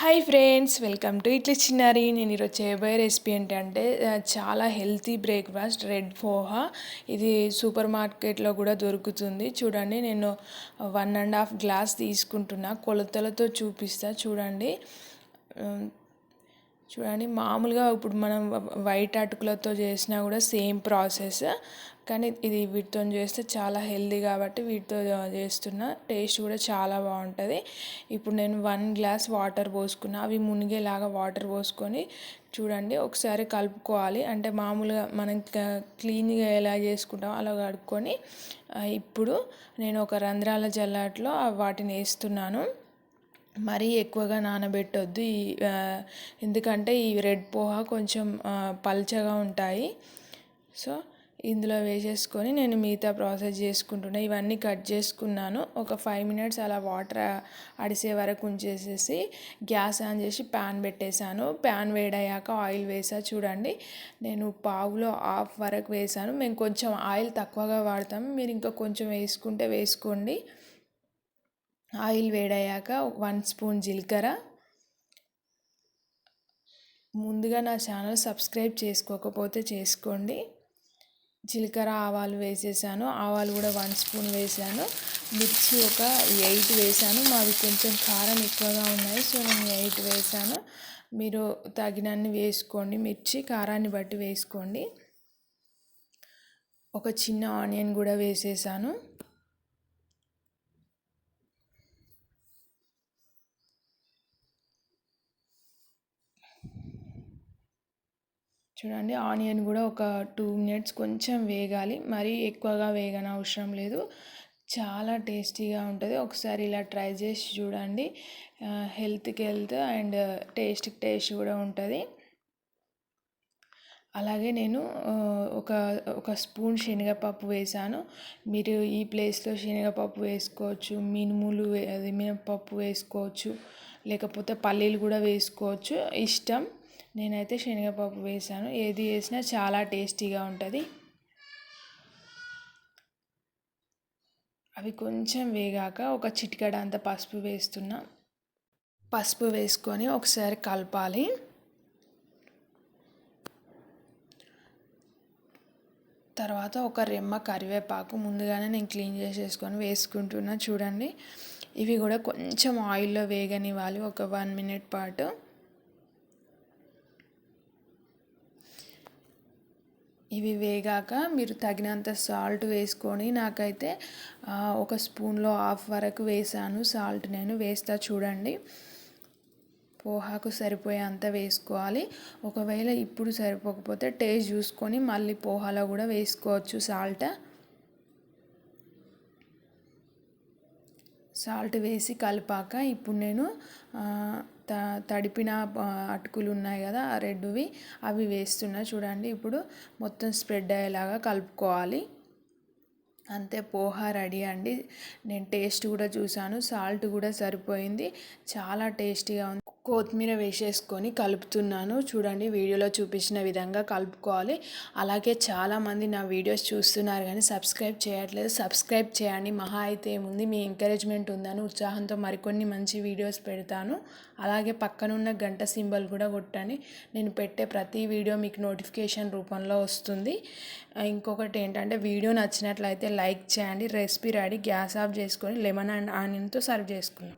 Hi friends, welcome to ఇట్లీ చిన్నారి. నేను ఈరోజు చేయబోయే రెసిపీ ఏంటంటే చాలా హెల్తీ బ్రేక్ఫాస్ట్ రెడ్ పోహా. ఇది సూపర్ మార్కెట్లో కూడా దొరుకుతుంది. చూడండి, నేను 1.5 గ్లాస్ తీసుకుంటున్నా. కొలతలతో చూపిస్తా చూడండి. చూడండి, మామూలుగా ఇప్పుడు మనం వైట్ అటుకులతో చేసినా కూడా సేమ్ ప్రాసెస్, కానీ ఇది వీటితో చేస్తే చాలా హెల్దీ కాబట్టి వీటితో చేస్తున్నా. టేస్ట్ కూడా చాలా బాగుంటుంది. ఇప్పుడు నేను 1 గ్లాస్ వాటర్ పోసుకున్నా. అవి మునిగేలాగా వాటర్ పోసుకొని చూడండి ఒకసారి కలుపుకోవాలి. అంటే మామూలుగా మనం క్లీన్గా ఎలా చేసుకుంటామో అలా కడుక్కొని ఇప్పుడు నేను ఒక రంధ్రాల జల్లాట్లో వాటిని వేస్తున్నాను. మరీ ఎక్కువగా నానబెట్టొద్దు, ఎందుకంటే ఈ రెడ్ పోహా కొంచెం పల్చగా ఉంటాయి. సో ఇందులో వేసేసుకొని నేను మిగతా ప్రాసెస్ చేసుకుంటున్నా. ఇవన్నీ కట్ చేసుకున్నాను. ఒక 5 మినిట్స్ అలా వాటర్ అడిసే వరకు ఉంచేసేసి గ్యాస్ ఆన్ చేసి ప్యాన్ పెట్టేశాను. ప్యాన్ వేడయ్యాక ఆయిల్ వేసా. చూడండి, నేను పావులో హాఫ్ వరకు వేసాను. మేము కొంచెం ఆయిల్ తక్కువగా వాడతాము, మీరు ఇంకా కొంచెం వేసుకుంటే వేసుకోండి. ఆయిల్ వేడయ్యాక 1 స్పూన్ జీలకర్ర. ముందుగా నా ఛానల్ సబ్స్క్రైబ్ చేసుకోకపోతే చేసుకోండి. జీలకర్ర ఆవాలు వేసేసాను. ఆవాలు కూడా 1 స్పూన్ వేసాను. మిర్చి ఒక 8 వేసాను. మావి కొంచెం కారం ఎక్కువగా ఉన్నాయి, సో నేను 8 వేసాను. మీరు తగినన్ని వేసుకోండి, మిర్చి కారాన్ని బట్టి వేసుకోండి. ఒక చిన్న ఆనియన్ కూడా వేసేసాను. చూడండి, ఆనియన్ కూడా ఒక 2 మినిట్స్ కొంచెం వేగాలి, మరీ ఎక్కువగా వేగన అవసరం లేదు. చాలా టేస్టీగా ఉంటుంది. ఒకసారి ఇలా ట్రై చేసి చూడండి. హెల్త్కి హెల్త్ అండ్ టేస్ట్కి టేస్ట్ కూడా ఉంటుంది. అలాగే నేను ఒక స్పూన్ శనగపప్పు వేసాను. మీరు ఈ ప్లేస్లో శనగపప్పు వేసుకోవచ్చు, మినుములు అది మినపప్పు వేసుకోవచ్చు, లేకపోతే పల్లీలు కూడా వేసుకోవచ్చు, ఇష్టం. నేనైతే శనగపప్పు వేసాను. ఏది వేసినా చాలా టేస్టీగా ఉంటుంది. అవి కొంచెం వేగాక ఒక చిటికెడ అంత పసుపు వేస్తున్నా. పసుపు వేసుకొని ఒకసారి కలపాలి. తర్వాత ఒక రెమ్మ కరివేపాకు ముందుగానే నేను క్లీన్ చేసేసుకొని వేసుకుంటున్నా. చూడండి, ఇవి కూడా కొంచెం ఆయిల్లో వేగనివ్వాలి ఒక 1 మినిట్ పాటు. ఇవి వేగాక మీరు తగినంత సాల్ట్ వేసుకొని, నాకైతే ఒక స్పూన్లో హాఫ్ వరకు వేసాను సాల్ట్. నేను వేస్తా చూడండి. పోహాకు సరిపోయేంత వేసుకోవాలి. ఒకవేళ ఇప్పుడు సరిపోకపోతే టేస్ట్ చూసుకొని మళ్ళీ పోహాలో కూడా వేసుకోవచ్చు సాల్ట్ వేసి కలిపాక ఇప్పుడు నేను తడిపిన అటుకులు ఉన్నాయి కదా, ఆ రెడ్వి, అవి వేస్తున్నా. చూడండి, ఇప్పుడు మొత్తం స్ప్రెడ్ అయ్యేలాగా కలుపుకోవాలి. అంతే, పోహా రెడీ అండి. నేను టేస్ట్ కూడా చూసాను, సాల్ట్ కూడా సరిపోయింది. చాలా టేస్టీగా ఉంది. కొత్తిమీర వేసేసుకొని కలుపుతున్నాను. చూడండి, వీడియోలో చూపించిన విధంగా కలుపుకోవాలి. అలాగే చాలామంది నా వీడియోస్ చూస్తున్నారు కానీ సబ్స్క్రైబ్ చేయట్లేదు. సబ్స్క్రైబ్ చేయండి. మహా అయితే ఏముంది, మీ ఎంకరేజ్మెంట్ ఉందని ఉత్సాహంతో మరికొన్ని మంచి వీడియోస్ పెడతాను. అలాగే పక్కనున్న గంట సింబల్ కూడా కొట్టండి. నేను పెట్టే ప్రతి వీడియో మీకు నోటిఫికేషన్ రూపంలో వస్తుంది. ఇంకొకటి ఏంటంటే, వీడియో నచ్చినట్లయితే లైక్ చేయండి. Recipe ready. గ్యాస్ ఆఫ్ చేసుకొని లెమన్ అండ్ ఆనియన్తో సర్వ్ చేసుకున్నాం.